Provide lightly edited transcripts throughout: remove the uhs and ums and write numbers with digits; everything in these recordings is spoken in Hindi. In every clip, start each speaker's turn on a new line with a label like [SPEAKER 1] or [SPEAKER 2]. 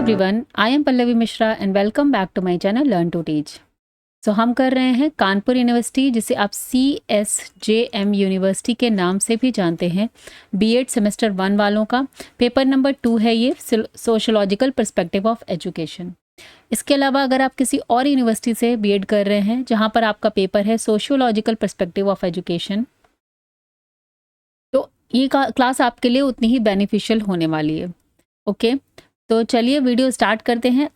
[SPEAKER 1] Everyone, I am Pallavi Mishra and welcome back to my channel learn to teach. So हम कर रहे हैं कानपुर यूनिवर्सिटी, जिसे आप CSJM यूनिवर्सिटी के नाम से भी जानते हैं, बीएड सेमेस्टर 1 वालों का पेपर नंबर 2 है ये, सोशोलॉजिकल पर्सपेक्टिव ऑफ एजुकेशन। इसके अलावा अगर आप किसी और यूनिवर्सिटी से बीएड कर रहे हैं जहाँ पर आपका पेपर है सोशियोलॉजिकल पर्सपेक्टिव ऑफ एजुकेशन, तो ये क्लास आपके लिए उतनी ही बेनिफिशियल होने वाली है। ओके, तो चलिए वीडियो स्टार्ट करते हैं।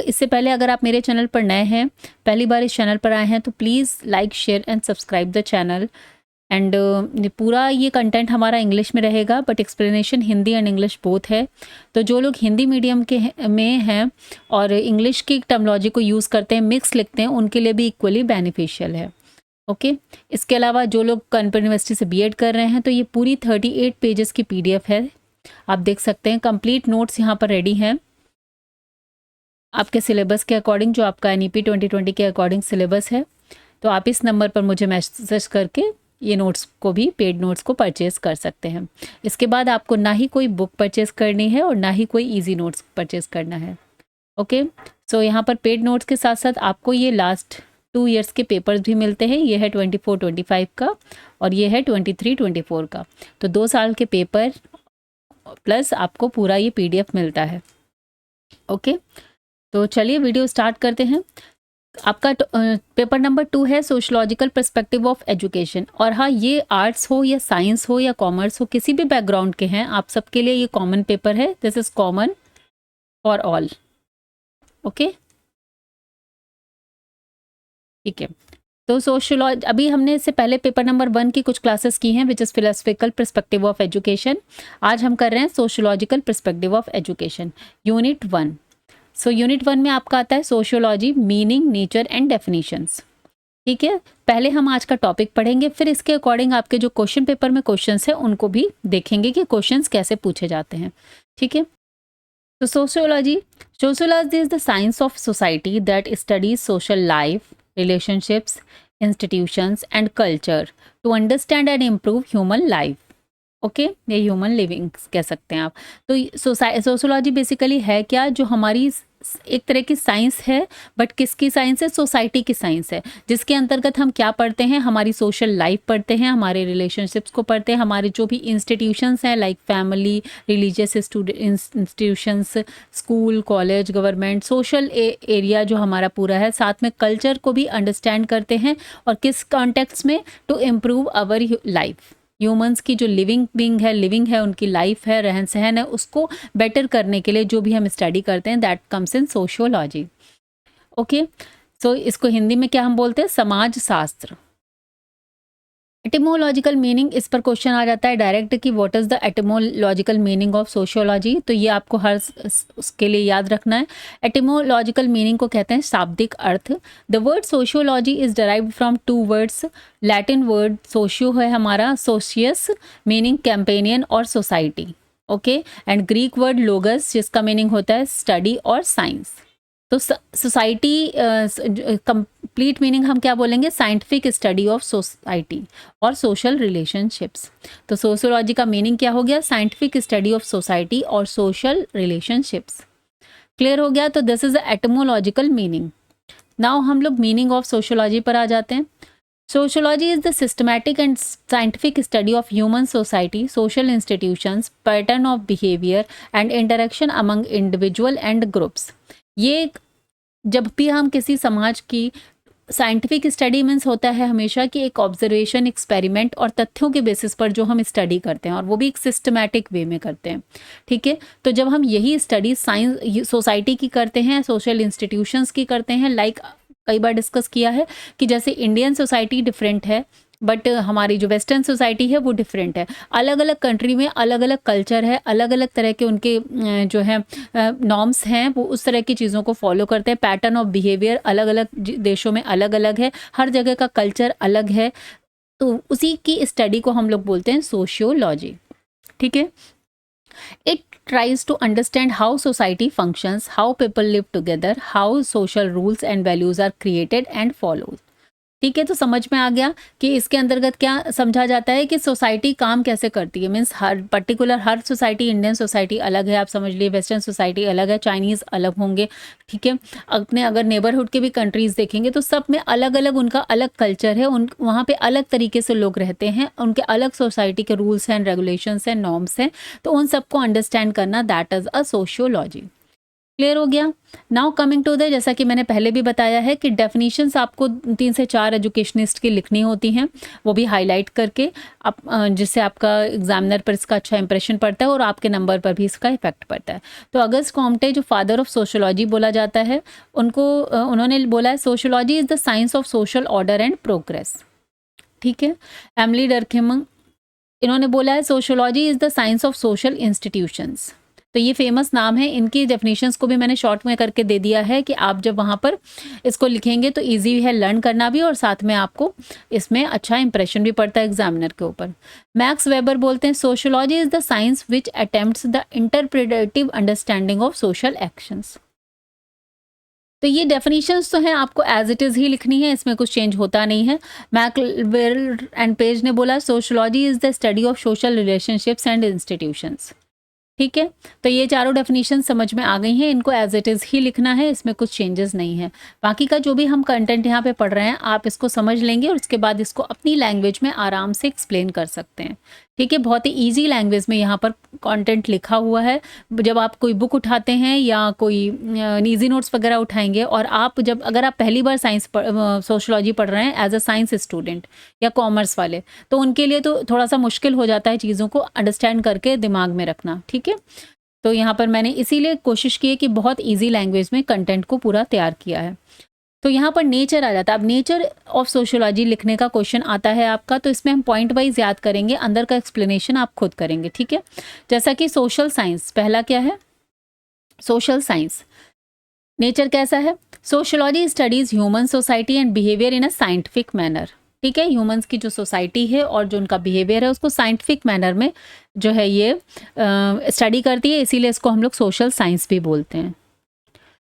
[SPEAKER 1] इससे पहले अगर आप मेरे चैनल पर नए हैं, पहली बार इस चैनल पर आए हैं, तो please like share and subscribe the channel. And पूरा ये कंटेंट हमारा इंग्लिश में रहेगा, but explanation Hindi and English both है। तो जो लोग हिंदी मीडियम के में हैं और इंग्लिश की टर्मिनोलॉजी को यूज़ करते हैं, मिक्स लिखते हैं, उनके लिए भी इक्वली बेनिफिशियल है। ओके, इसके अलावा जो लोग कानपुर यूनिवर्सिटी से बीएड कर रहे हैं, तो ये पूरी 38 पेजेस की PDF है, आप देख सकते हैं। कंप्लीट नोट्स यहाँ पर रेडी हैं आपके सिलेबस के अकॉर्डिंग, जो आपका NEP 2020 के अकॉर्डिंग सिलेबस है। तो आप इस नंबर पर मुझे मैसेज करके ये नोट्स को भी, पेड नोट्स को परचेज़ कर सकते हैं। इसके बाद आपको ना ही कोई बुक परचेज़ करनी है और ना ही कोई ईजी नोट्स परचेज़ करना है। ओके, सो यहाँ पर पेड नोट्स के साथ साथ आपको ये लास्ट 2 ईयर्स के पेपर्स भी मिलते हैं। ये है 24-25 का और ये है 23-24 का। तो 2 साल के पेपर प्लस आपको पूरा ये PDF मिलता है। ओके, तो चलिए वीडियो स्टार्ट करते हैं। आपका पेपर नंबर 2 है सोशलॉजिकल पर्सपेक्टिव ऑफ एजुकेशन। और हाँ, ये आर्ट्स हो या साइंस हो या कॉमर्स हो, किसी भी बैकग्राउंड के हैं, आप सबके लिए ये कॉमन पेपर है। This is common for all. Okay, ठीक है। तो सोशलॉजी, अभी हमने इससे पहले पेपर नंबर 1 की कुछ क्लासेस की हैं, which is philosophical perspective of education. आज हम कर रहे हैं sociological perspective of education, unit 1। So unit 1 में आपका आता है sociology, meaning, nature and definitions. ठीक है, पहले हम आज का टॉपिक पढ़ेंगे, फिर इसके अकॉर्डिंग आपके जो क्वेश्चन पेपर में क्वेश्चंस हैं उनको भी देखेंगे कि क्वेश्चंस कैसे पूछे जाते हैं। ठीक है, तो sociology is the science of society that studies social life, relationships, institutions and culture to understand and improve human life. Okay, ये ह्यूमन लिविंग कह सकते हैं आप। तो सोशोलॉजी बेसिकली है क्या, जो हमारी एक तरह की साइंस है, बट किसकी साइंस है? सोसाइटी की साइंस है, जिसके अंतर्गत हम क्या पढ़ते हैं? हमारी सोशल लाइफ पढ़ते हैं, हमारे रिलेशनशिप्स को पढ़ते हैं, हमारे जो भी इंस्टीट्यूशंस हैं like family, religious institutions, school, college, government, social area जो हमारा पूरा है, साथ में कल्चर को भी अंडरस्टैंड करते हैं। और किस कॉन्टेक्स्ट में? To improve our life. Humans की जो लिविंग है, उनकी लाइफ है, रहन सहन है, उसको बेटर करने के लिए जो भी हम स्टडी करते हैं, that comes in sociology. Okay, so इसको हिंदी में क्या हम बोलते हैं? समाज शास्त्र। एटिमोलॉजिकल मीनिंग, इस पर क्वेश्चन आ जाता है डायरेक्ट कि what is the etymological meaning of sociology. तो ये आपको हर उसके लिए याद रखना है। एटिमोलॉजिकल मीनिंग को कहते हैं शाब्दिक अर्थ। The word sociology is derived from 2 words. Latin word socio है हमारा, सोशियस मीनिंग कैंपेनियन और society. Okay, and Greek word logos, जिसका मीनिंग होता है स्टडी और साइंस। तो सोसाइटी कंप्लीट मीनिंग हम क्या बोलेंगे? साइंटिफिक स्टडी ऑफ सोसाइटी और सोशल रिलेशनशिप्स। तो सोशियोलॉजी का मीनिंग क्या हो गया? साइंटिफिक स्टडी ऑफ सोसाइटी और सोशल रिलेशनशिप्स। क्लियर हो गया? तो this is the etymological meaning. Now हम लोग मीनिंग ऑफ सोशियोलॉजी पर आ जाते हैं। Sociology is the systematic and scientific study of human society, social institutions, pattern of behavior and interaction among individual and groups. ये जब भी हम किसी समाज की साइंटिफिक स्टडी मीन्स होता है हमेशा कि एक ऑब्जर्वेशन, एक्सपेरिमेंट और तथ्यों के बेसिस पर जो हम स्टडी करते हैं, और वो भी एक सिस्टमैटिक वे में करते हैं। ठीक है, तो जब हम यही स्टडी साइंस सोसाइटी की करते हैं, सोशल इंस्टीट्यूशंस की करते हैं, लाइक कई बार डिस्कस किया है कि जैसे इंडियन सोसाइटी डिफरेंट है, बट हमारी जो वेस्टर्न सोसाइटी है वो डिफरेंट है। अलग अलग कंट्री में अलग अलग कल्चर है, अलग अलग तरह के उनके जो है नॉर्म्स हैं, वो उस तरह की चीज़ों को फॉलो करते हैं। पैटर्न ऑफ बिहेवियर अलग अलग देशों में अलग अलग है, हर जगह का कल्चर अलग है। तो उसी की स्टडी को हम लोग बोलते हैं सोशियोलॉजी। ठीक है, it tries to understand how society functions, how people live together, how social rules and values are created and followed. ठीक है, तो समझ में आ गया कि इसके अंतर्गत क्या समझा जाता है कि सोसाइटी काम कैसे करती है। मीन्स हर सोसाइटी, इंडियन सोसाइटी अलग है, आप समझ लिए, वेस्टर्न सोसाइटी अलग है, चाइनीज़ अलग होंगे, ठीक है। अपने अगर नेबरहुड के भी कंट्रीज़ देखेंगे तो सब में अलग-अलग उनका अलग कल्चर है, उन वहाँ पे अलग तरीके से लोग रहते हैं, उनके अलग सोसाइटी के रूल्स एंड रेगुलेशंस हैं, नॉर्म्स हैं, तो उन सबको अंडरस्टैंड करना, that is a sociology. Clear हो गया। नाउ कमिंग टू द, जैसा कि मैंने पहले भी बताया है कि डेफिनेशंस आपको 3 से 4 एजुकेशनिस्ट की लिखनी होती हैं, वो भी हाईलाइट करके, आप जिससे आपका एग्जामिनर पर इसका अच्छा इंप्रेशन पड़ता है और आपके नंबर पर भी इसका इफेक्ट पड़ता है। तो अगस्त कॉम्टे, जो फादर ऑफ सोशियोलॉजी बोला जाता है, उनको उन्होंने बोला है sociology is the science of social order and progress. ठीक है। एमिली डर्कहेम, इन्होंने बोला है sociology is the science of social institutions. तो ये फेमस नाम है, इनकी डेफिनेशंस को भी मैंने शॉर्ट में करके दे दिया है कि आप जब वहाँ पर इसको लिखेंगे तो इजी है लर्न करना भी, और साथ में आपको इसमें अच्छा इंप्रेशन भी पड़ता है एग्जामिनर के ऊपर। मैक्स वेबर बोलते हैं sociology is the science which attempts the interpretative understanding of social actions. तो ये डेफिनेशंस तो हैं, आपको एज इट इज़ ही लिखनी है, इसमें कुछ चेंज होता नहीं है। मैकवेल एंड पेज ने बोला sociology is the study of social relationships and institutions. ठीक है, तो ये चारों डेफिनेशन समझ में आ गई हैं, इनको एज इट इज़ ही लिखना है, इसमें कुछ चेंजेस नहीं है। बाकी का जो भी हम कंटेंट यहाँ पे पढ़ रहे हैं, आप इसको समझ लेंगे और उसके बाद इसको अपनी लैंग्वेज में आराम से एक्सप्लेन कर सकते हैं। ठीक है, बहुत ही ईजी लैंग्वेज में यहाँ पर कंटेंट लिखा हुआ है। जब आप कोई बुक उठाते हैं या कोई ईजी नोट्स वगैरह उठाएंगे, और आप जब अगर आप पहली बार सोशलॉजी पढ़ रहे हैं एज अ साइंस स्टूडेंट या कॉमर्स वाले, तो उनके लिए तो थोड़ा सा मुश्किल हो जाता है चीज़ों को अंडरस्टैंड करके दिमाग में रखना। ठीक है, तो यहाँ पर मैंने इसीलिए कोशिश की है कि बहुत ईजी लैंग्वेज में कंटेंट को पूरा तैयार किया है। तो यहाँ पर नेचर आ जाता है। अब नेचर ऑफ सोशियोलॉजी लिखने का क्वेश्चन आता है आपका, तो इसमें हम पॉइंट वाइज याद करेंगे, अंदर का एक्सप्लेनेशन आप खुद करेंगे। ठीक है, जैसा कि सोशल साइंस, पहला क्या है, सोशल साइंस नेचर कैसा है, sociology studies human society and behaviour in a scientific manner. ठीक है, ह्यूमंस की जो सोसाइटी है और जो उनका बिहेवियर है उसको साइंटिफिक मैनर में जो है ये स्टडी करती है, इसीलिए इसको हम लोग सोशल साइंस भी बोलते हैं।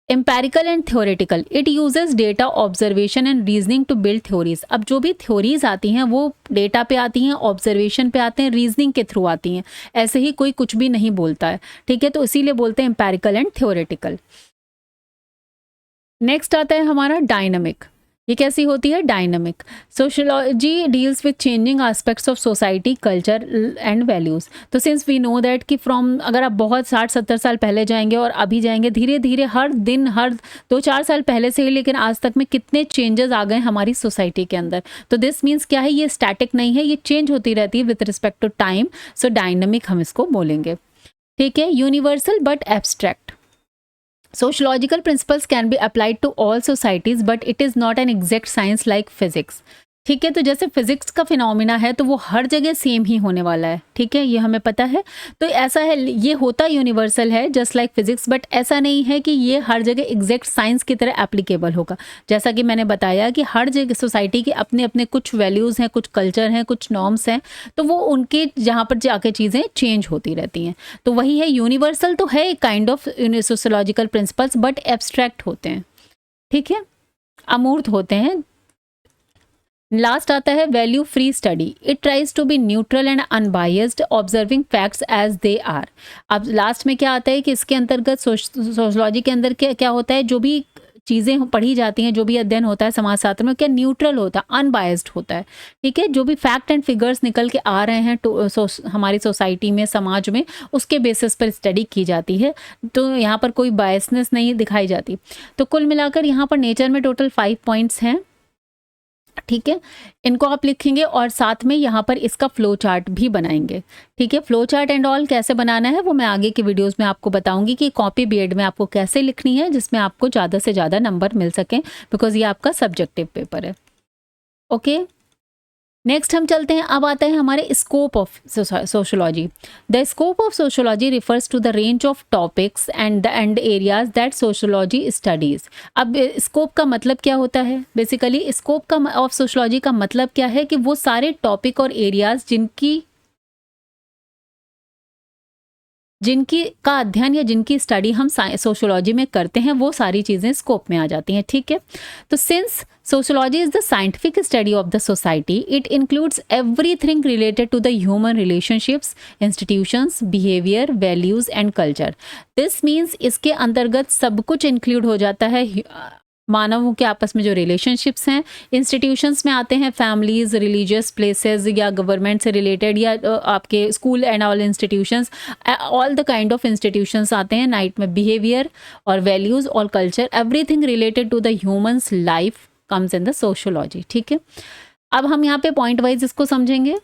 [SPEAKER 1] Empirical and theoretical, it uses data observation and reasoning to build theories. अब जो भी थ्योरीज आती हैं वो डेटा पे आती हैं, ऑब्जर्वेशन पे आते हैं, रीजनिंग के थ्रू आती हैं, ऐसे ही कोई कुछ भी नहीं बोलता है। ठीक है, तो इसीलिए बोलते हैं एम्पेरिकल एंड थ्योरेटिकल। नेक्स्ट आता है हमारा डायनामिक। ये कैसी होती है, dynamic. Sociology deals with changing aspects of society, culture and values. तो सिंस वी नो दैट कि फ्रॉम, अगर आप बहुत 60-70 साल पहले जाएंगे और अभी जाएंगे, धीरे धीरे हर दिन, हर 2-4 साल पहले से ही लेकिन आज तक में कितने चेंजेस आ गए हमारी सोसाइटी के अंदर। तो दिस मीन्स क्या है, ये स्टैटिक नहीं है, ये चेंज होती रहती है with respect to time. So dynamic हम इसको बोलेंगे। ठीक है, universal but abstract. Sociological principles can be applied to all societies, but it is not an exact science like physics. ठीक है, तो जैसे फिजिक्स का फिनोमिना है तो वो हर जगह सेम ही होने वाला है। ठीक है, ये हमें पता है। तो ऐसा है, ये होता यूनिवर्सल है जस्ट लाइक फिजिक्स, बट ऐसा नहीं है कि ये हर जगह एग्जैक्ट साइंस की तरह एप्लीकेबल होगा। जैसा कि मैंने बताया कि हर जगह सोसाइटी के अपने अपने कुछ वैल्यूज़ हैं, कुछ कल्चर हैं, कुछ नॉर्म्स हैं, तो वो उनके जहाँ पर जाके चीज़ें चेंज होती रहती हैं। तो वही है, यूनिवर्सल तो है एक kind of sociological principles, but abstract होते हैं। ठीक है, अमूर्त होते हैं। लास्ट आता है value free study. It tries to be neutral and unbiased, observing facts as they are. अब लास्ट में क्या आता है कि इसके अंतर्गत सोशलॉजी के अंदर क्या होता है, जो भी चीज़ें पढ़ी जाती हैं, जो भी अध्ययन होता है समाजशास्त्र में, क्या न्यूट्रल होता है, अनबायस्ड होता है। ठीक है, जो भी फैक्ट एंड फिगर्स निकल के आ रहे हैं हमारी सोसाइटी में, समाज में, उसके बेसिस पर स्टडी की जाती है। तो यहाँ पर कोई बायसनेस नहीं दिखाई जाती। तो कुल मिलाकर यहाँ पर नेचर में टोटल 5 पॉइंट्स हैं। ठीक है, इनको आप लिखेंगे और साथ में यहाँ पर इसका फ्लो चार्ट भी बनाएंगे। ठीक है, फ्लो चार्ट एंड ऑल कैसे बनाना है वो मैं आगे की वीडियोस में आपको बताऊंगी कि कॉपी बीएड में आपको कैसे लिखनी है, जिसमें आपको ज़्यादा से ज़्यादा नंबर मिल सकें, बिकॉज ये आपका सब्जेक्टिव पेपर है। ओके, नेक्स्ट हम चलते हैं। अब आता है हमारे scope of sociology. The scope of sociology refers to the range of topics and areas that sociology studies. अब स्कोप का मतलब क्या होता है, बेसिकली स्कोप का ऑफ सोशोलॉजी का मतलब क्या है कि वो सारे टॉपिक और एरियाज जिनकी जिनकी का अध्ययन या जिनकी स्टडी हम सोशियोलॉजी में करते हैं, वो सारी चीज़ें स्कोप में आ जाती हैं, ठीक है। तो since sociology is the scientific study of the society, it includes everything related to the human relationships, institutions, behavior, values and culture. This means इसके अंतर्गत सब कुछ इंक्लूड हो जाता है, मानवों के आपस में जो रिलेशनशिप्स हैं, इंस्टीट्यूशंस में आते हैं, फैमिलीज, रिलीजियस प्लेसेस या गवर्नमेंट से रिलेटेड या आपके school and all institutions, all the kind of institutions आते हैं। नाइट में बिहेवियर और वैल्यूज और culture, everything related to the humans life comes in the sociology, ठीक है। अब हम यहाँ पे पॉइंट वाइज इसको समझेंगे।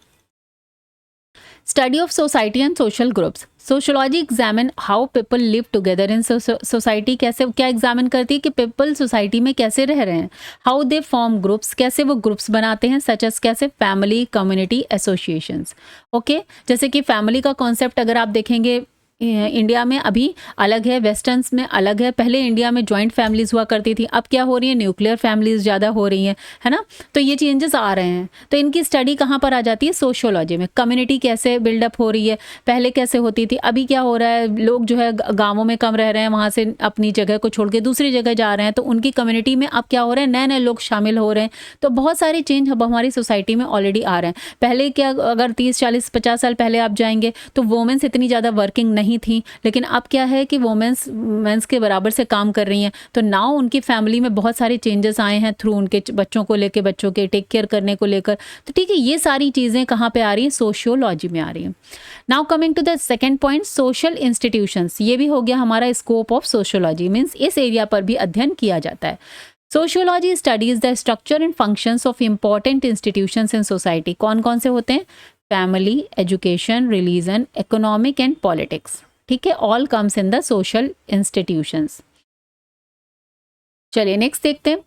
[SPEAKER 1] Study of society and social groups, sociology examine how people live together in society. कैसे, क्या एग्जामिन करती है कि पीपल सोसाइटी में कैसे रह रहे हैं, हाउ दे फॉर्म ग्रुप्स, कैसे वो ग्रुप्स बनाते हैं, सच एज कैसे फैमिली, कम्युनिटी, एसोसिएशंस। ओके, जैसे कि फैमिली का कॉन्सेप्ट अगर आप देखेंगे इंडिया में अभी अलग है, वेस्टर्न्स में अलग है। पहले इंडिया में जॉइंट फैमिलीज हुआ करती थी, अब क्या हो रही है, न्यूक्लियर फैमिलीज ज़्यादा हो रही हैं, है ना। तो ये चेंजेस आ रहे हैं, तो इनकी स्टडी कहाँ पर आ जाती है, सोशियोलॉजी में। कम्युनिटी कैसे बिल्डअप हो रही है, पहले कैसे होती थी, अभी क्या हो रहा है, लोग जो है गाँवों में कम रह रहे हैं, वहाँ से अपनी जगह को छोड़ के दूसरी जगह जा रहे हैं, तो उनकी कम्युनिटी में अब क्या हो रहा है, नए नए लोग शामिल हो रहे हैं। तो बहुत सारे चेंज अब हमारी सोसाइटी में ऑलरेडी आ रहे हैं। पहले क्या, अगर 30, 40, 50 साल पहले आप जाएंगे तो वोमेंस इतनी ज़्यादा वर्किंग नहीं थी, लेकिन अब क्या है कि वोमेंस मेंस के बराबर से काम कर रही हैं। तो नाउ उनकी फैमिली में बहुत सारे चेंजेस आए हैं थ्रू उनके बच्चों को लेकर, बच्चों के टेक केयर करने को लेकर। तो ठीक है, ये सारी चीज़ें कहाँ पे आ रही हैं, सोशियोलॉजी में आ रही हैं। Now coming to the second point, social institutions. ये भी हो गया हमारा स्कोप ऑफ सोशियोलॉजी, मीन्स इस एरिया पर भी अध्ययन किया जाता है। Sociology studies the structure and functions of important institutions in society. कौन कौन से होते हैं, family, education, religion, economic and politics, ठीक है, all comes in the social institutions. चलिए नेक्स्ट देखते हैं।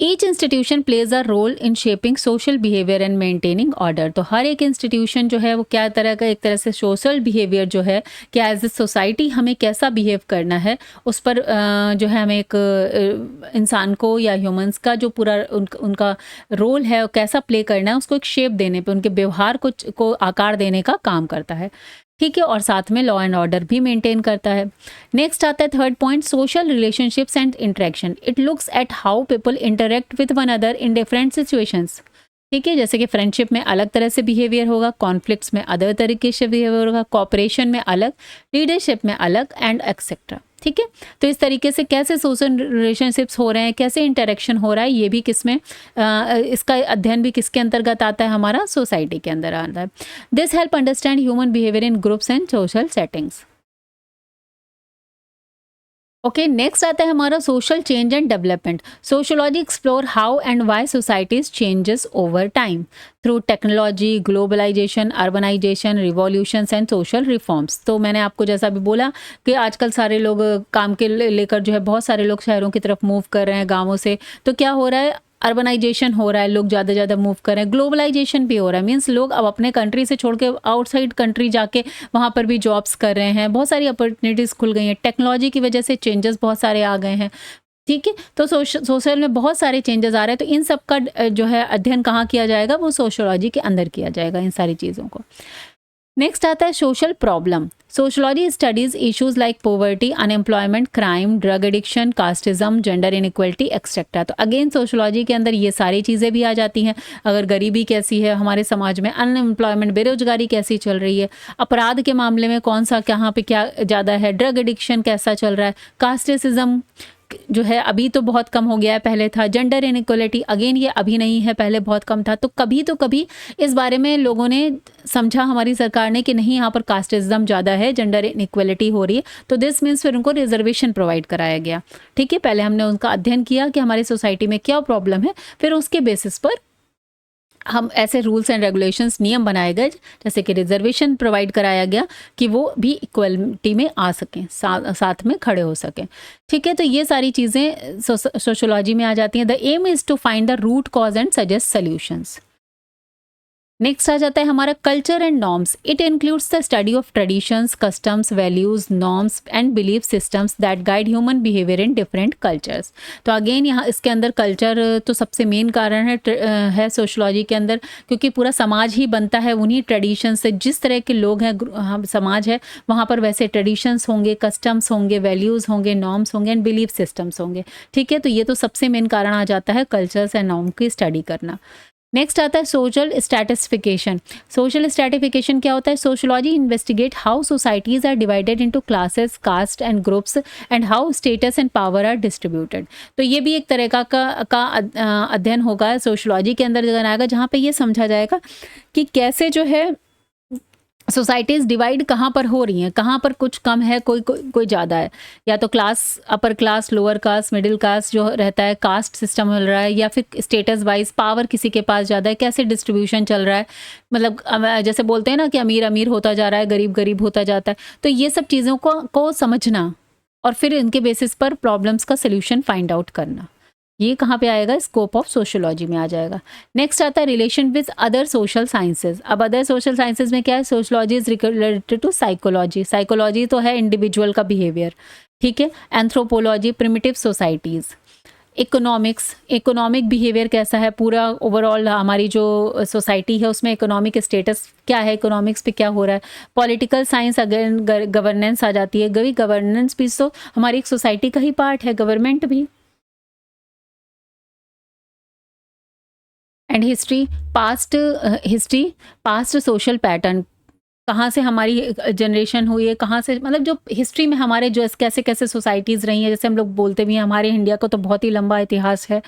[SPEAKER 1] Each institution plays a role in shaping social behaviour and maintaining order. तो हर एक इंस्टीट्यूशन जो है वो क्या तरह का, एक तरह से सोशल बिहेवियर जो है, क्या एज ए सोसाइटी हमें कैसा बिहेव करना है, उस पर जो है हमें एक इंसान को या ह्यूमंस का जो पूरा उनका रोल है कैसा प्ले करना है, उसको एक शेप देने पे, उनके व्यवहार को आकार देने का काम करता है, ठीक है। और साथ में लॉ एंड ऑर्डर भी मेंटेन करता है। नेक्स्ट आता है third point, social relationships and interaction. It looks eight how people interact with one other in different situations, ठीक है। जैसे कि फ्रेंडशिप में अलग तरह से बिहेवियर होगा, कॉन्फ्लिक्ट्स में अदर तरीके से बिहेवियर होगा, कॉपरेशन में अलग, लीडरशिप में अलग एंड एक्सेट्रा, ठीक है। तो इस तरीके से कैसे सोशल रिलेशनशिप्स हो रहे हैं, कैसे इंटरेक्शन हो रहा है, ये भी किसमें इसका अध्ययन भी किसके अंतर्गत आता है, हमारा सोसाइटी के अंदर आता है। This help understand human behaviour in groups and social settings. Okay, next आता है हमारा social change and development. Sociology explore how and why societies changes over time through technology, globalisation, urbanisation, revolutions and social reforms. तो मैंने आपको जैसा भी बोला कि आजकल सारे लोग काम के लेकर जो है बहुत सारे लोग शहरों की तरफ मूव कर रहे हैं गाँवों से। तो क्या हो रहा है, अर्बनाइजेशन हो रहा है, लोग ज़्यादा ज़्यादा मूव कर रहे हैं, ग्लोबलाइजेशन भी हो रहा है, मीन्स लोग अब अपने कंट्री से छोड़ के आउटसाइड कंट्री जाके वहाँ पर भी जॉब्स कर रहे हैं, बहुत सारी अपॉर्चुनिटीज़ खुल गई हैं, टेक्नोलॉजी की वजह से चेंजेस बहुत सारे आ गए हैं, ठीक है। तो सोशल में बहुत सारे चेंजेस आ रहे हैं, तो इन सब का जो है अध्ययन कहाँ किया जाएगा, वो सोशियोलॉजी के अंदर किया जाएगा इन सारी चीज़ों को। नेक्स्ट आता है social problem. Sociology studies issues like poverty, unemployment, crime, drug addiction, casteism, gender inequality etcetera. तो अगेन सोशियोलॉजी के अंदर ये सारी चीज़ें भी आ जाती हैं। अगर गरीबी कैसी है हमारे समाज में, अनएम्प्लॉयमेंट, बेरोजगारी कैसी चल रही है, अपराध के मामले में कौन सा कहाँ पे क्या ज़्यादा है, ड्रग एडिक्शन कैसा चल रहा है, कास्टिज्म जो है अभी तो बहुत कम हो गया है, पहले था, जेंडर इनइक्वलिटी अगेन ये अभी नहीं है, पहले बहुत कम था। तो कभी इस बारे में लोगों ने समझा, हमारी सरकार ने, कि नहीं यहाँ पर कास्टिज्म ज़्यादा है, जेंडर इनइक्वलिटी हो रही है, तो दिस मीन्स फिर उनको रिजर्वेशन प्रोवाइड कराया गया, ठीक है। पहले हमने उनका अध्ययन किया कि हमारी सोसाइटी में क्या प्रॉब्लम है, फिर उसके बेसिस पर हम ऐसे रूल्स एंड रेगुलेशंस, नियम बनाए गए, जैसे कि रिजर्वेशन प्रोवाइड कराया गया कि वो भी इक्वलिटी में आ सकें, साथ में खड़े हो सकें, ठीक है। तो ये सारी चीज़ें सोशियोलॉजी में आ जाती हैं। The aim is to find the root cause and suggest solutions. Next आ जाता है हमारा culture and norms. It includes the study of traditions, customs, values, norms and belief systems that guide human behaviour in different cultures. तो अगेन यहाँ इसके अंदर कल्चर तो सबसे मेन कारण है सोशोलॉजी के अंदर, क्योंकि पूरा समाज ही बनता है उन्हीं ट्रेडिशन से। जिस तरह के लोग हैं, हम समाज है, वहाँ पर वैसे ट्रेडिशंस होंगे, कस्टम्स होंगे, वैल्यूज़ होंगे, नॉर्म्स होंगे एंड बिलीफ सिस्टम्स होंगे। ठीक है, तो ये तो सबसे मेन कारण आ जाता है कल्चर्स एंड नॉर्म की स्टडी करना। नेक्स्ट आता है सोशल स्ट्रैटिफिकेशन। सोशल स्ट्रैटिफिकेशन क्या होता है? Sociology investigate how societies are divided into classes, caste and groups and how status and power are distributed. तो ये भी एक तरह का अध्ययन होगा सोशोलॉजी के अंदर जगह आएगा, जहाँ पे ये समझा जाएगा कि कैसे जो है सोसाइटीज़ डिवाइड कहाँ पर हो रही हैं, कहाँ पर कुछ कम है, कोई ज़्यादा है, या तो class, upper class, lower caste, middle caste जो रहता है, कास्ट सिस्टम मिल रहा है, या फिर स्टेटस वाइज पावर किसी के पास ज़्यादा है, कैसे डिस्ट्रीब्यूशन चल रहा है। मतलब जैसे बोलते हैं ना कि अमीर अमीर होता जा रहा है, गरीब गरीब होता जाता है। तो ये सब चीज़ों को समझना और फिर इनके बेसिस पर प्रॉब्लम्स का सोल्यूशन फाइंड आउट करना, ये कहाँ पे आएगा? स्कोप ऑफ सोशोलॉजी में आ जाएगा। नेक्स्ट आता है relation with other social sciences. अब अदर सोशल साइंसेज में क्या है? Sociology is related to psychology. Psychology तो है इंडिविजुअल का बिहेवियर, ठीक है। Anthropology primitive societies. Economics, economic behaviour कैसा है, पूरा ओवरऑल हमारी जो सोसाइटी है उसमें इकोनॉमिक स्टेटस क्या है, इकोनॉमिक्स पे क्या हो रहा है। पॉलिटिकल साइंस अगेन गवर्नेंस आ जाती है। गवर्नेंस भी तो हमारी एक सोसाइटी का ही पार्ट है, गवर्नमेंट भी। एंड पास्ट सोशल पैटर्न, कहाँ से हमारी जनरेशन हुई है, कहाँ से, मतलब जो हिस्ट्री में हमारे जो कैसे कैसे सोसाइटीज़ रही हैं। जैसे हम लोग बोलते भी हैं हमारे इंडिया को तो बहुत ही लंबा इतिहास है,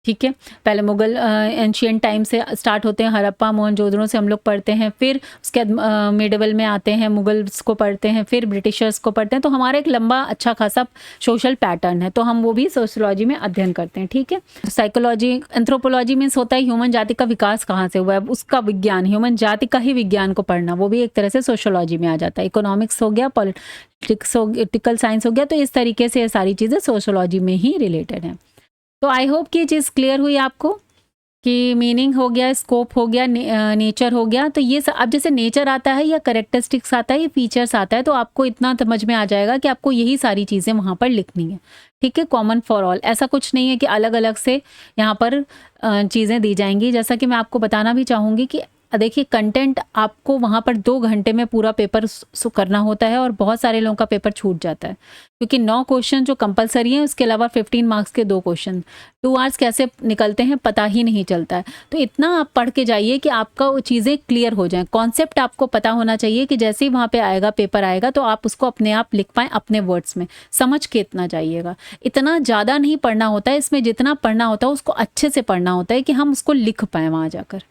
[SPEAKER 1] ठीक है। पहले मुगल एंशियंट टाइम से स्टार्ट होते हैं, हड़प्पा मोहनजोदड़ो से हम लोग पढ़ते हैं, फिर उसके बाद मिडिवल में आते हैं, मुगल्स को पढ़ते हैं, फिर ब्रिटिशर्स को पढ़ते हैं। तो हमारा एक लंबा अच्छा खासा सोशल पैटर्न है, तो हम वो भी सोशोलॉजी में अध्ययन करते हैं, ठीक है। साइकोलॉजी, एंथ्रोपोलॉजी मीन्स होता है ह्यूमन जाति का विकास कहाँ से हुआ है, उसका विज्ञान, ह्यूमन जाति का ही विज्ञान को पढ़ना, वो भी एक तरह से सोशोलॉजी में आ जाता है। इकोनॉमिक्स हो गया, पॉलिटिकल साइंस हो गया, तो इस तरीके से ये सारी चीज़ें सोशोलॉजी में ही रिलेटेड हैं। तो आई होप कि चीज़ क्लियर हुई आपको कि मीनिंग हो गया, स्कोप हो गया, नेचर हो गया। तो ये अब जैसे नेचर आता है या करेक्टरिस्टिक्स आता है या फीचर्स आता है, तो आपको इतना समझ में आ जाएगा कि आपको यही सारी चीज़ें वहाँ पर लिखनी है, ठीक है। कॉमन फॉर ऑल, ऐसा कुछ नहीं है कि अलग अलग से यहाँ पर चीज़ें दी जाएंगी। जैसा कि मैं आपको बताना भी चाहूँगी कि देखिए कंटेंट आपको वहाँ पर 2 घंटे में पूरा पेपर करना होता है, और बहुत सारे लोगों का पेपर छूट जाता है, क्योंकि 9 क्वेश्चन जो कंपलसरी हैं, उसके अलावा 15 मार्क्स के 2 क्वेश्चन, 2 आवर्स कैसे निकलते हैं पता ही नहीं चलता है। तो इतना आप पढ़ के जाइए कि आपका वो चीज़ें क्लियर हो जाएं। कॉन्सेप्ट आपको पता होना चाहिए कि जैसे ही वहाँ पे आएगा, पेपर आएगा, तो आप उसको अपने आप लिख पाएँ अपने वर्ड्स में, समझ के इतना जाइएगा। इतना ज़्यादा नहीं पढ़ना होता है इसमें, जितना पढ़ना होता है उसको अच्छे से पढ़ना होता है कि हम उसको लिख पाएँ वहाँ जाकर,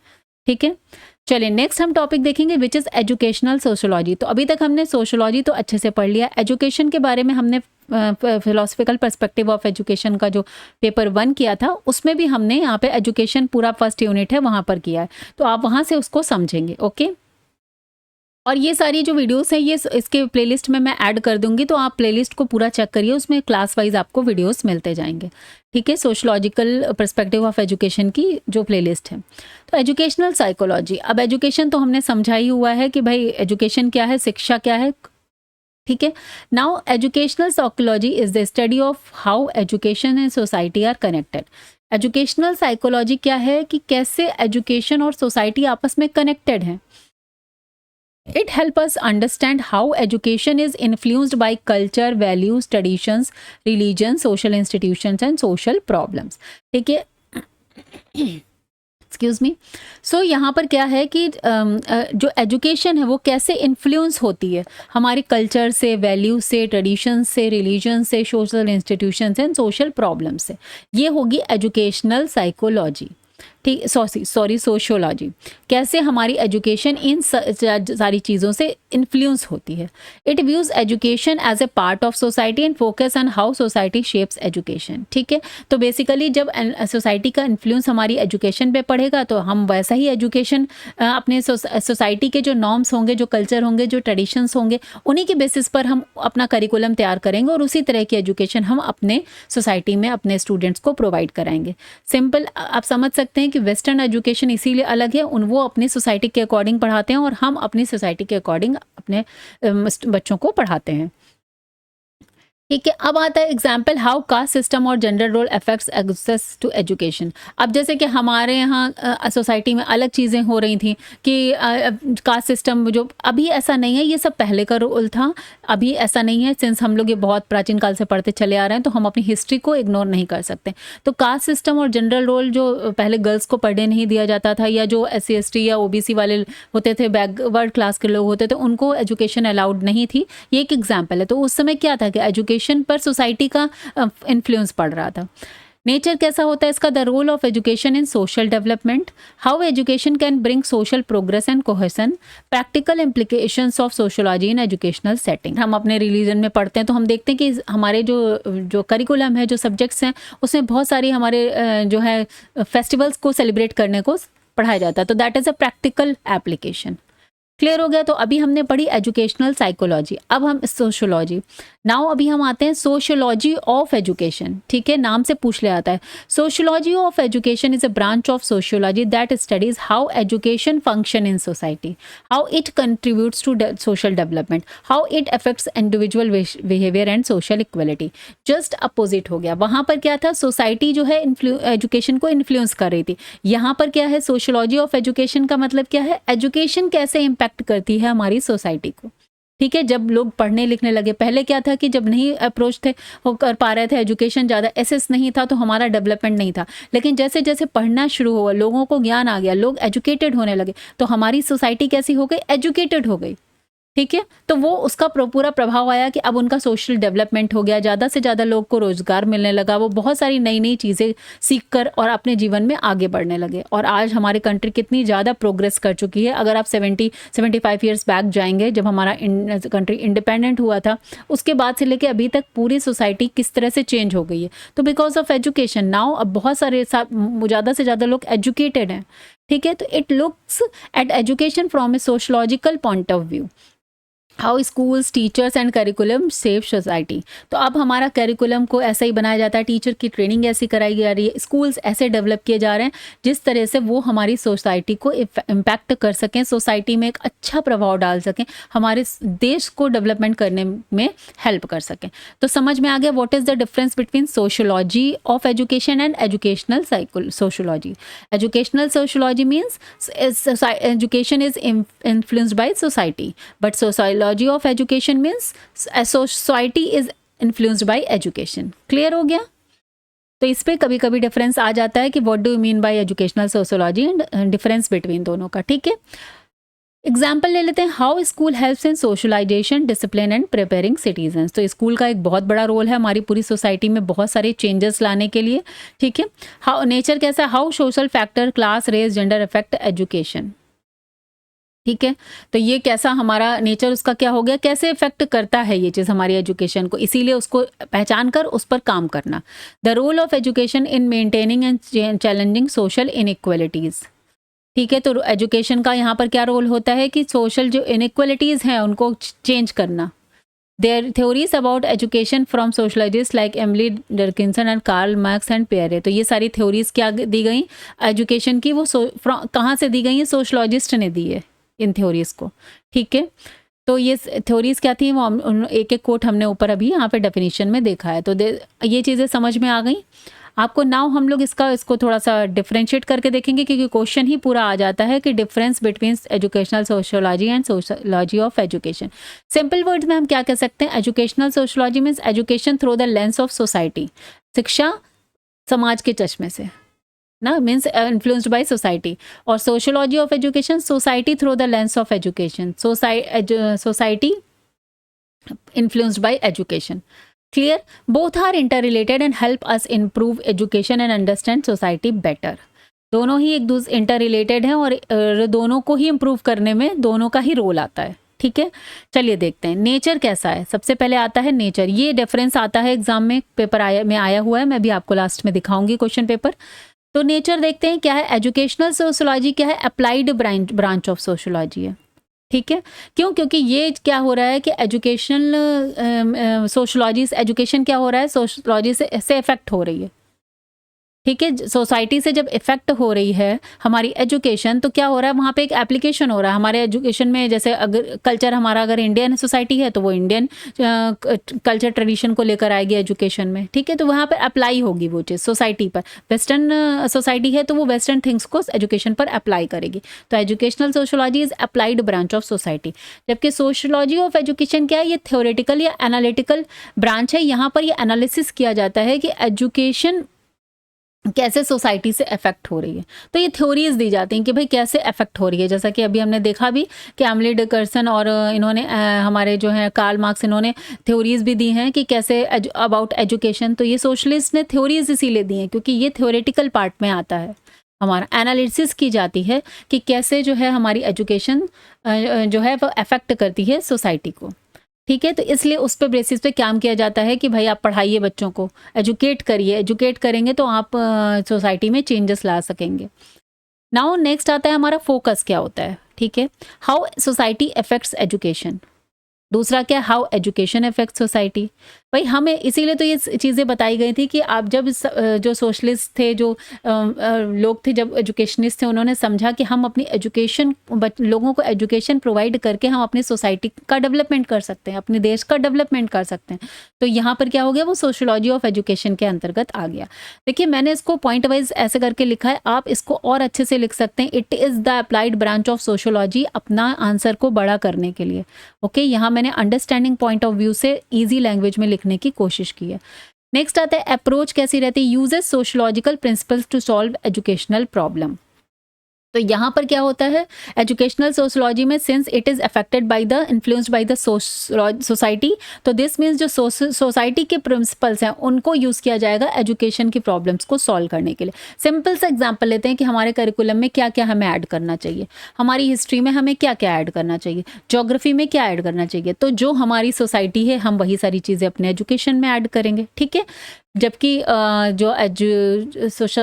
[SPEAKER 1] ठीक है। चलिए नेक्स्ट हम टॉपिक देखेंगे विच इज़ एजुकेशनल सोशोलॉजी। तो अभी तक हमने सोशोलॉजी तो अच्छे से पढ़ लिया, एजुकेशन के बारे में हमने फिलोसफिकल पर्सपेक्टिव ऑफ एजुकेशन का जो पेपर 1 किया था, उसमें भी हमने यहाँ पे एजुकेशन पूरा फर्स्ट यूनिट है वहाँ पर किया है, तो आप वहाँ से उसको समझेंगे, ओके। और ये सारी जो वीडियोस हैं ये इसके प्लेलिस्ट में मैं ऐड कर दूंगी, तो आप प्लेलिस्ट को पूरा चेक करिए, उसमें क्लास वाइज आपको वीडियोस मिलते जाएंगे, ठीक है। सोशोलॉजिकल पर्सपेक्टिव ऑफ एजुकेशन की जो प्लेलिस्ट है। तो एजुकेशनल साइकोलॉजी, अब एजुकेशन तो हमने समझा ही हुआ है कि भाई एजुकेशन क्या है, शिक्षा क्या है, ठीक है। Now educational psychology is the study of how education and society are connected. Educational psychology क्या है कि कैसे एजुकेशन और सोसाइटी आपस में कनेक्टेड है। It helps us understand how education is influenced by culture, values, traditions, religion, social institutions and social problems. ठीक है, एक्सक्यूज मी। सो यहाँ पर क्या है कि जो एजुकेशन है वो कैसे इन्फ्लुएंस होती है हमारे कल्चर से, वैल्यू से, ट्रेडिशन से, रिलीजन से, social institutions and social problem से। ये होगी एजुकेशनल साइकोलॉजी, ठीक, सॉरी सोशियोलॉजी। कैसे हमारी एजुकेशन इन सारी चीज़ों से इन्फ्लुएंस होती है। It views education as a part of society and focus on how society shapes education, ठीक है। तो बेसिकली जब सोसाइटी का इन्फ्लुएंस हमारी एजुकेशन पे पड़ेगा, तो हम वैसा ही एजुकेशन अपने सोसाइटी के जो नॉर्म्स होंगे, जो कल्चर होंगे, जो ट्रेडिशंस होंगे, उन्हीं के बेसिस पर हम अपना करिकुलम तैयार करेंगे, और उसी तरह की एजुकेशन हम अपने सोसाइटी में अपने स्टूडेंट्स को प्रोवाइड कराएंगे। सिंपल आप समझ सकते हैं कि वेस्टर्न एजुकेशन इसीलिए अलग है, वो अपनी सोसाइटी के अकॉर्डिंग पढ़ाते हैं और हम अपनी सोसाइटी के अकॉर्डिंग अपने बच्चों को पढ़ाते हैं। ठीक है, अब आता है एग्जाम्पल हाउ कास्ट सिस्टम और gender role affects access to education. अब जैसे कि हमारे यहाँ सोसाइटी में अलग चीज़ें हो रही थी कि कास्ट सिस्टम जो अभी ऐसा नहीं है, ये सब पहले का रोल था, अभी ऐसा नहीं है। सिंस हम लोग ये बहुत प्राचीन काल से पढ़ते चले आ रहे हैं तो हम अपनी हिस्ट्री को इग्नोर नहीं कर सकते। तो कास्ट सिस्टम और जेंडर रोल जो पहले गर्ल्स को पढ़ने नहीं दिया जाता था, या जो SC ST या OBC वाले होते थे, बैकवर्ड क्लास के लोग होते थे, उनको एजुकेशन अलाउड नहीं थी, ये एक एग्जाम्पल है। तो उस समय क्या था कि एजुकेशन पर सोसाइटी का इन्फ्लुएंस पड़ रहा था। नेचर कैसा होता है इसका? The role of education in social development, how education can bring social progress and cohesion, practical implications of sociology in educational setting. हम अपने रिलीजन में पढ़ते हैं तो हम देखते हैं कि हमारे जो करिकुलम है, जो सब्जेक्ट्स हैं, उसमें बहुत सारी हमारे जो है फेस्टिवल्स को सेलिब्रेट करने को पढ़ाया जाता है। तो that is a practical application. Clear हो गया? तो अभी हमने पढ़ी एजुकेशनल साइकोलॉजी, अब हम सोशियोलॉजी। नाउ अभी हम आते हैं सोशियोलॉजी ऑफ एजुकेशन। ठीक है, नाम से पूछ ले आता है। Sociology of education is a branch of sociology that studies how education function in society, how it contributes to social development, how it affects individual behaviour and social equality. Just opposite हो गया। वहां पर क्या था? सोसाइटी जो है एजुकेशन को इन्फ्लुएंस कर रही थी। यहाँ पर क्या है? सोशियोलॉजी ऑफ एजुकेशन का मतलब क्या है? एजुकेशन कैसे इम्पैक्ट करती है हमारी सोसाइटी को। ठीक है, जब लोग पढ़ने लिखने लगे, पहले क्या था कि जब नहीं अप्रोच थे वो कर पा रहे थे, एजुकेशन ज़्यादा एसेस नहीं था, तो हमारा डेवलपमेंट नहीं था। लेकिन जैसे जैसे पढ़ना शुरू हुआ, लोगों को ज्ञान आ गया, लोग एजुकेटेड होने लगे, तो हमारी सोसाइटी कैसी हो गई? एजुकेटेड हो गई। ठीक है, तो वो उसका पूरा प्रभाव आया कि अब उनका सोशल डेवलपमेंट हो गया, ज़्यादा से ज़्यादा लोग को रोजगार मिलने लगा, वो बहुत सारी नई नई चीज़ें सीख कर और अपने जीवन में आगे बढ़ने लगे। और आज हमारी कंट्री कितनी ज़्यादा प्रोग्रेस कर चुकी है। अगर आप 70-75 ईयर्स बैक जाएंगे, जब हमारा कंट्री इंडिपेंडेंट हुआ था, उसके बाद से लेके अभी तक पूरी सोसाइटी किस तरह से चेंज हो गई है। तो बिकॉज ऑफ एजुकेशन नाउ अब बहुत सारे ज़्यादा से ज़्यादा लोग एजुकेटेड हैं। ठीक है, तो it looks at education from a sociological point of view, how schools teachers and curriculum serve society. तो अब हमारा करिकुलम को ऐसा ही बनाया जाता है, टीचर की ट्रेनिंग ऐसी कराई जा रही है, स्कूल्स ऐसे डेवलप किए जा रहे हैं जिस तरह से वो हमारी सोसाइटी को इम्पैक्ट कर सकें, सोसाइटी में एक अच्छा प्रभाव डाल सकें, हमारे देश को डेवलपमेंट करने में हेल्प कर सकें। तो समझ में आ गया what is the difference between sociology of education and educational sociology. Educational sociology means education is influenced by society, but society of education means society is influenced by education। Clear हो गया? तो इस पे कभी कभी डिफरेंस आ जाता है कि what do you mean by educational sociology and difference between दोनों का। ठीक है, एग्जाम्पल ले लेते हैं। How school helps in socialisation, discipline and preparing citizens. तो स्कूल का एक बहुत बड़ा रोल है हमारी पूरी सोसाइटी में बहुत सारे चेंजेस लाने के लिए। ठीक है, हाउ नेचर कैसा? How social factor, class, race, gender affect education. ठीक है, तो ये कैसा हमारा नेचर, उसका क्या हो गया, कैसे इफेक्ट करता है ये चीज़ हमारी एजुकेशन को, इसीलिए उसको पहचान कर उस पर काम करना। The role of education in maintaining and challenging social inequalities. ठीक है, तो एजुकेशन का यहाँ पर क्या रोल होता है कि सोशल जो इनइक्वलिटीज़ हैं उनको चेंज करना। Their theories about education from sociologist like Emile Durkheim and Karl Marx and Pierre. तो ये सारी थ्योरीज क्या दी गई एजुकेशन की, वो कहाँ से दी गई है? सोशलॉजिस्ट ने दी है इन थ्योरीज को। ठीक है, तो ये थ्योरीज क्या थी, वो एक एक कोट हमने ऊपर अभी यहाँ पे डेफिनेशन में देखा है। तो ये चीज़ें समझ में आ गई आपको। नाउ हम लोग इसको थोड़ा सा डिफरेंशिएट करके देखेंगे, क्योंकि क्वेश्चन ही पूरा आ जाता है कि difference between educational sociology and sociology of education. Simple words में हम क्या कह सकते हैं? Educational sociology means education through the lens of society, शिक्षा समाज के चश्मे से ना, मीन्स इन्फ्लुएंस्ड बाय सोसाइटी। और sociology of education, society through the lens of education, society influenced by education. Clear? Both are interrelated and help us improve education and understand society better. दोनों ही एक दूसरे इंटर रिलेटेड हैं और दोनों को ही इम्प्रूव करने में दोनों का ही रोल आता है। ठीक है, चलिए देखते हैं नेचर कैसा है। सबसे पहले आता है नेचर। ये डिफरेंस आता है एग्जाम में, पेपर आया हुआ है, मैं भी आपको लास्ट में दिखाऊंगी क्वेश्चन पेपर। तो नेचर देखते हैं क्या है। एजुकेशनल सोशियोलॉजी क्या है? अप्लाइड ब्रांच ऑफ सोशियोलॉजी है। ठीक है, क्यों? क्योंकि ये क्या हो रहा है कि एजुकेशनल सोशियोलॉजी, एजुकेशन क्या हो रहा है, सोशियोलॉजी से इफेक्ट हो रही है। ठीक है, सोसाइटी से जब इफ़ेक्ट हो रही है हमारी एजुकेशन, तो क्या हो रहा है वहाँ पे एक एप्लीकेशन हो रहा है हमारे एजुकेशन में। जैसे अगर कल्चर हमारा अगर इंडियन सोसाइटी है तो वो इंडियन कल्चर ट्रेडिशन को लेकर आएगी एजुकेशन में, ठीक है, तो वहाँ पर अप्लाई होगी वो चीज़ सोसाइटी पर। वेस्टर्न सोसाइटी है तो वो वेस्टर्न थिंग्स को एजुकेशन पर अप्लाई करेगी। तो educational sociology is applied branch of society. जबकि सोशोलॉजी ऑफ एजुकेशन क्या है, ये थ्योरेटिकल या एनालिटिकल ब्रांच है। यहाँ पर ये एनालिसिस किया जाता है कि एजुकेशन कैसे सोसाइटी से अफेक्ट हो रही है। तो ये थ्योरीज दी जाती हैं कि भाई कैसे अफेक्ट हो रही है। जैसा कि अभी हमने देखा भी कि एमिली डिकर्सन और इन्होंने हमारे जो हैं कार्ल मार्क्स, इन्होंने थ्योरीज भी दी हैं कि कैसे अबाउट एजुकेशन। तो ये सोशलिस्ट ने थ्योरीज इसीलिए दी हैं क्योंकि ये थ्योरेटिकल पार्ट में आता है। हमारा एनालिसिस की जाती है कि कैसे जो है हमारी एजुकेशन जो है वो अफेक्ट करती है सोसाइटी को, ठीक है। तो इसलिए उस पे बेसिस पे काम किया जाता है कि भाई आप पढ़ाइए बच्चों को, एजुकेट करिए, एजुकेट करेंगे तो आप सोसाइटी में चेंजेस ला सकेंगे। नाउ नेक्स्ट आता है हमारा फोकस क्या होता है, ठीक है। How society affects education. दूसरा क्या, हाउ एजुकेशन अफेक्ट सोसाइटी। भाई हमें इसीलिए तो ये चीज़ें बताई गई थी कि आप जब जो सोशलिस्ट थे, जो लोग थे, जब एजुकेशनिस्ट थे, उन्होंने समझा कि हम अपनी एजुकेशन, लोगों को एजुकेशन प्रोवाइड करके हम अपनी सोसाइटी का डेवलपमेंट कर सकते हैं, अपने देश का डेवलपमेंट कर सकते हैं। तो यहाँ पर क्या हो गया, वो सोशोलॉजी ऑफ एजुकेशन के अंतर्गत आ गया। देखिए मैंने इसको पॉइंट वाइज ऐसे करके लिखा है, आप इसको और अच्छे से लिख सकते हैं। It is the applied branch of sociology, अपना आंसर को बड़ा करने के लिए। ओके, यहाँ मैंने अंडरस्टैंडिंग पॉइंट ऑफ व्यू से ईजी लैंग्वेज में लिखने की कोशिश की है। नेक्स्ट आता है अप्रोच कैसी रहती है, uses sociological principles to solve educational problem. तो यहाँ पर क्या होता है, एजुकेशनल सोशोलॉजी में since it is affected by the influenced by the society, तो दिस मीन्स जो सोसाइटी के प्रिंसिपल्स हैं उनको यूज़ किया जाएगा एजुकेशन की प्रॉब्लम्स को सॉल्व करने के लिए। सिंपल सा एग्जांपल लेते हैं कि हमारे करिकुलम में क्या क्या हमें ऐड करना चाहिए, हमारी हिस्ट्री में हमें क्या क्या ऐड करना चाहिए, ज्योग्राफी में क्या ऐड करना चाहिए। तो जो हमारी सोसाइटी है हम वही सारी चीज़ें अपने एजुकेशन में ऐड करेंगे, ठीक है। जबकि जो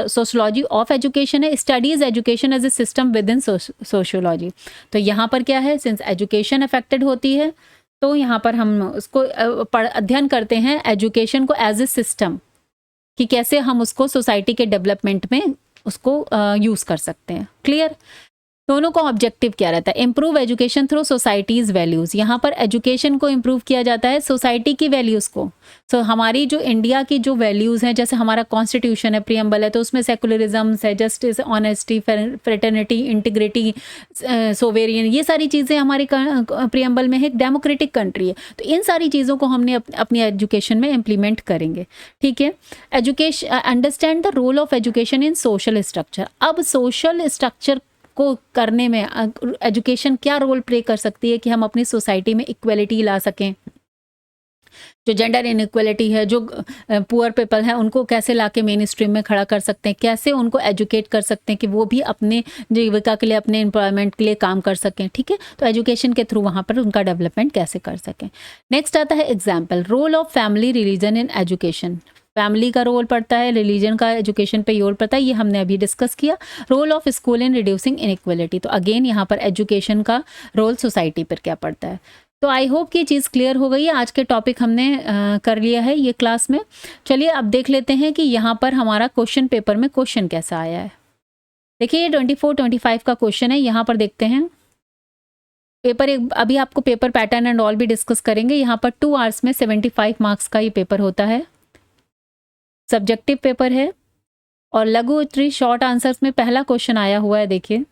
[SPEAKER 1] सोशोलॉजी ऑफ एजुकेशन है, studies education as a system within sociology. तो यहाँ पर क्या है, सिंस एजुकेशन अफेक्टेड होती है तो यहाँ पर हम उसको अध्ययन करते हैं एजुकेशन को एज ए सिस्टम, कि कैसे हम उसको सोसाइटी के डेवलपमेंट में उसको यूज़ कर सकते हैं। क्लियर। दोनों का ऑब्जेक्टिव क्या रहता है, improve education through societies values. यहाँ पर एजुकेशन को इम्प्रूव किया जाता है सोसाइटी की वैल्यूज़ को। सो हमारी जो इंडिया की जो वैल्यूज़ हैं, जैसे हमारा कॉन्स्टिट्यूशन है, प्रियम्बल है, तो उसमें सेकुलरिज्म है, justice, honesty, fraternity, integrity, sovereign, ये सारी चीज़ें हमारे प्रियम्बल में है। डेमोक्रेटिक कंट्री है, तो इन सारी चीज़ों को हमने अपनी एजुकेशन में इम्प्लीमेंट करेंगे, ठीक है। Education, understand the role of education in social structure. अब सोशल स्ट्रक्चर को करने में एजुकेशन क्या रोल प्ले कर सकती है कि हम अपनी सोसाइटी में इक्वलिटी ला सकें। जो जेंडर इनइक्वलिटी है, जो पुअर पीपल हैं, उनको कैसे लाके मेन स्ट्रीम में खड़ा कर सकते हैं, कैसे उनको एजुकेट कर सकते हैं कि वो भी अपने जीविका के लिए, अपने एम्प्लॉयमेंट के लिए काम कर सकें, ठीक है। तो एजुकेशन के थ्रू वहाँ पर उनका डेवलपमेंट कैसे कर सकें। नेक्स्ट आता है example, role of family religion in education. Family का रोल पड़ता है, रिलीजन का एजुकेशन पे रोल पड़ता है, ये हमने अभी डिस्कस किया। Role of school in reducing inequality, तो अगेन यहाँ पर एजुकेशन का रोल सोसाइटी पर क्या पड़ता है। तो आई होप कि चीज़ क्लियर हो गई है। आज के टॉपिक हमने कर लिया है ये क्लास में। चलिए अब देख लेते हैं कि यहाँ पर हमारा क्वेश्चन पेपर में क्वेश्चन कैसा आया है। देखिए ये 24-25 का क्वेश्चन है, यहाँ पर देखते हैं पेपर। एक अभी आपको पेपर पैटर्न एंड ऑल भी डिस्कस करेंगे। यहाँ पर 2 आवर्स में 75 मार्क्स का ये पेपर होता है, सब्जेक्टिव पेपर है। और लघु उत्तरी शॉर्ट आंसर्स में पहला क्वेश्चन आया हुआ है, देखिए,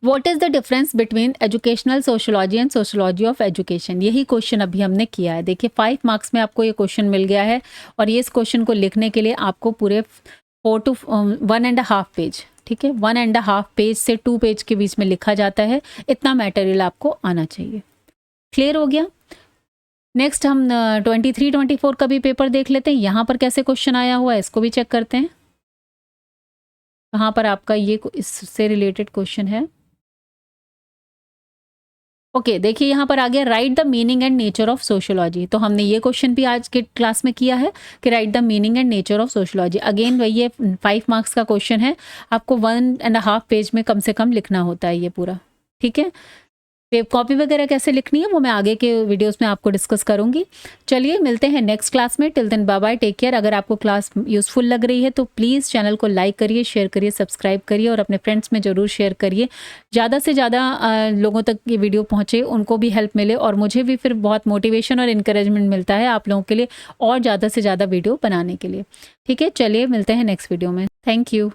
[SPEAKER 1] what is the difference between educational sociology and sociology of education. यही क्वेश्चन अभी हमने किया है। देखिए 5 मार्क्स में आपको ये क्वेश्चन मिल गया है और ये इस क्वेश्चन को लिखने के लिए आपको पूरे 4 to 1.5 पेज, ठीक है, 1.5 पेज से 2 पेज के बीच में लिखा जाता है। इतना मटेरियल आपको आना चाहिए। क्लियर हो गया। नेक्स्ट हम 23-24 का भी पेपर देख लेते हैं। यहाँ पर कैसे क्वेश्चन आया हुआ है इसको भी चेक करते हैं। कहाँ पर आपका ये इससे रिलेटेड क्वेश्चन है। ओके, देखिए यहाँ पर आ गया, right the meaning and nature of sociology. तो हमने ये क्वेश्चन भी आज के क्लास में किया है कि right the meaning and nature of sociology. Again वही ये 5 मार्क्स का क्वेश्चन है, आपको 1.5 पेज में कम से कम लिखना होता है ये पूरा, ठीक है। कॉपी वगैरह कैसे लिखनी है वो मैं आगे के वीडियोस में आपको डिस्कस करूंगी। चलिए मिलते हैं नेक्स्ट क्लास में। Till then bye bye, take care. अगर आपको क्लास यूजफुल लग रही है तो प्लीज़ चैनल को लाइक करिए, शेयर करिए, सब्सक्राइब करिए और अपने फ्रेंड्स में ज़रूर शेयर करिए। ज़्यादा से ज़्यादा लोगों तक ये वीडियो पहुँचे, उनको भी हेल्प मिले और मुझे भी फिर बहुत मोटिवेशन और इनकरेजमेंट मिलता है आप लोगों के लिए और ज़्यादा से ज़्यादा वीडियो बनाने के लिए। ठीक है, चलिए मिलते हैं नेक्स्ट वीडियो में। Thank you.